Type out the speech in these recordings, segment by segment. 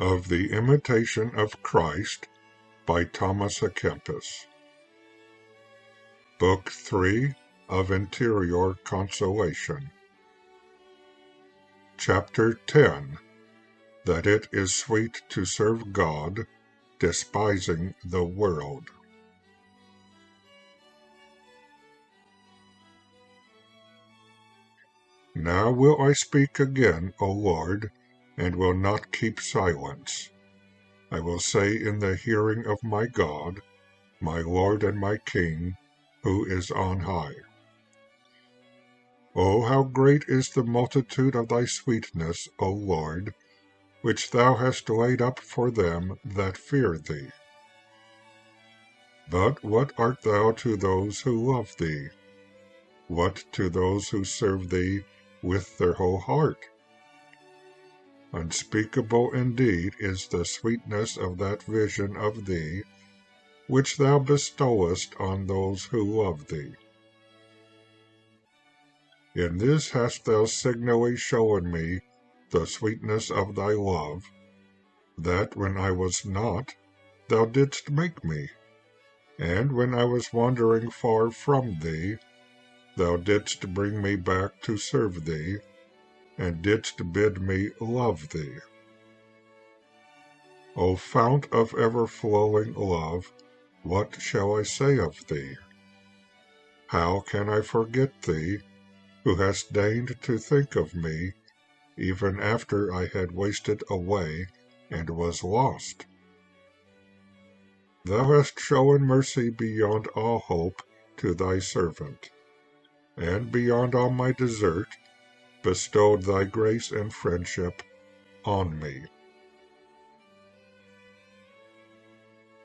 Of the Imitation of Christ by Thomas à Kempis. Book 3 of Interior Consolation. Chapter 10. That it is sweet to serve God, despising the world. Now will I speak again, O Lord, and will not keep silence. I will say in the hearing of my God, my Lord and my King, who is on high. O how great is the multitude of thy sweetness, O Lord, which thou hast laid up for them that fear thee. But what art thou to those who love thee? What to those who serve thee with their whole heart? Unspeakable indeed is the sweetness of that vision of thee, which thou bestowest on those who love thee. In this hast thou signally shown me the sweetness of thy love, that when I was not, thou didst make me, and when I was wandering far from thee, thou didst bring me back to serve thee, and didst bid me love thee. O fount of ever-flowing love, what shall I say of thee? How can I forget thee, who hast deigned to think of me, even after I had wasted away and was lost? Thou hast shown mercy beyond all hope to thy servant, and beyond all my desert, bestowed thy grace and friendship on me.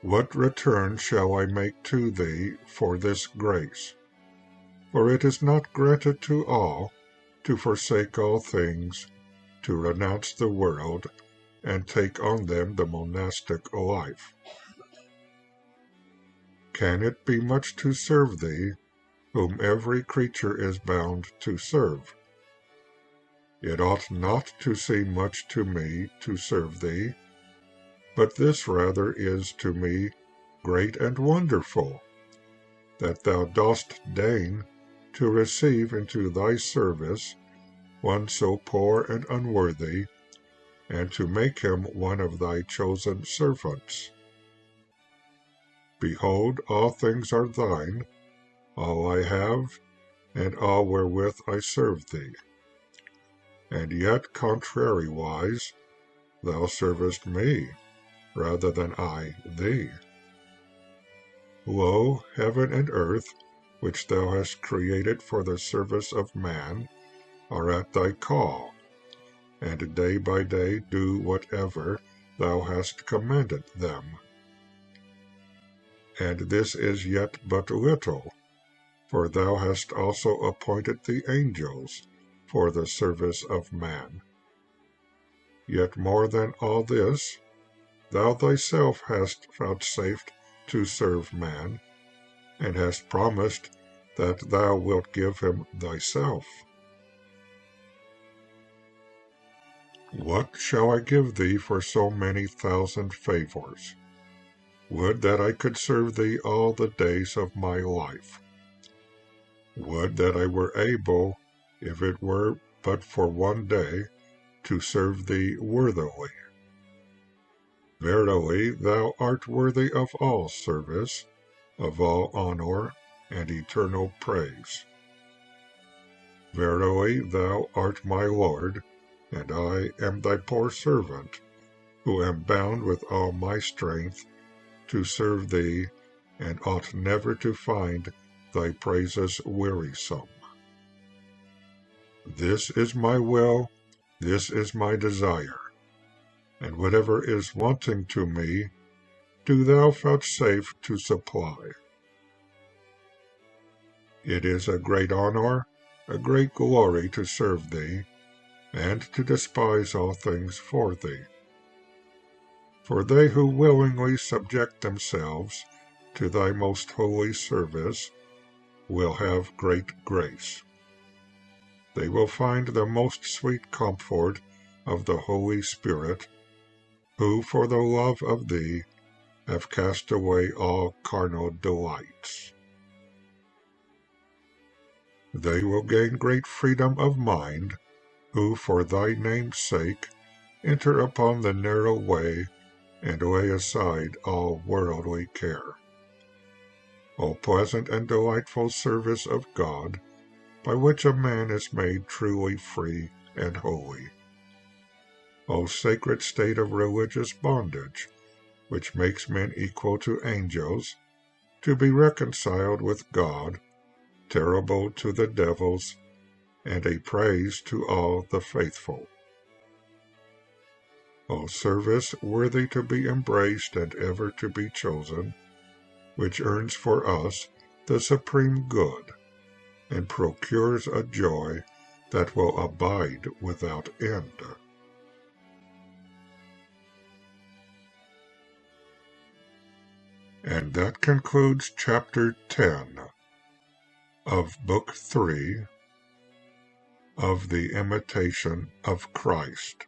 What return shall I make to thee for this grace? For it is not granted to all to forsake all things, to renounce the world, and take on them the monastic life. Can it be much to serve thee, whom every creature is bound to serve? It ought not to seem much to me to serve thee, but this rather is to me great and wonderful, that thou dost deign to receive into thy service one so poor and unworthy, and to make him one of thy chosen servants. Behold, all things are thine, all I have, and all wherewith I serve thee. And yet, contrariwise, thou servest me, rather than I thee. Lo, heaven and earth, which thou hast created for the service of man, are at thy call, and day by day do whatever thou hast commanded them. And this is yet but little, for thou hast also appointed the angels for the service of man. Yet more than all this, thou thyself hast vouchsafed to serve man, and hast promised that thou wilt give him thyself. What shall I give thee for so many thousand favors? Would that I could serve thee all the days of my life. Would that I were able, if it were but for one day, to serve thee worthily. Verily, thou art worthy of all service, of all honor, and eternal praise. Verily, thou art my Lord, and I am thy poor servant, who am bound with all my strength to serve thee, and ought never to find thy praises wearisome. This is my will, this is my desire, and whatever is wanting to me, do thou vouchsafe to supply. It is a great honor, a great glory to serve thee, and to despise all things for thee. For they who willingly subject themselves to thy most holy service will have great grace. They will find the most sweet comfort of the Holy Spirit, who for the love of thee have cast away all carnal delights. They will gain great freedom of mind, who for thy name's sake enter upon the narrow way and lay aside all worldly care. O pleasant and delightful service of God, by which a man is made truly free and holy. O sacred state of religious bondage, which makes men equal to angels, to be reconciled with God, terrible to the devils, and a praise to all the faithful. O service worthy to be embraced and ever to be chosen, which earns for us the supreme good, and procures a joy that will abide without end. And that concludes Chapter 10 of Book 3 of the Imitation of Christ.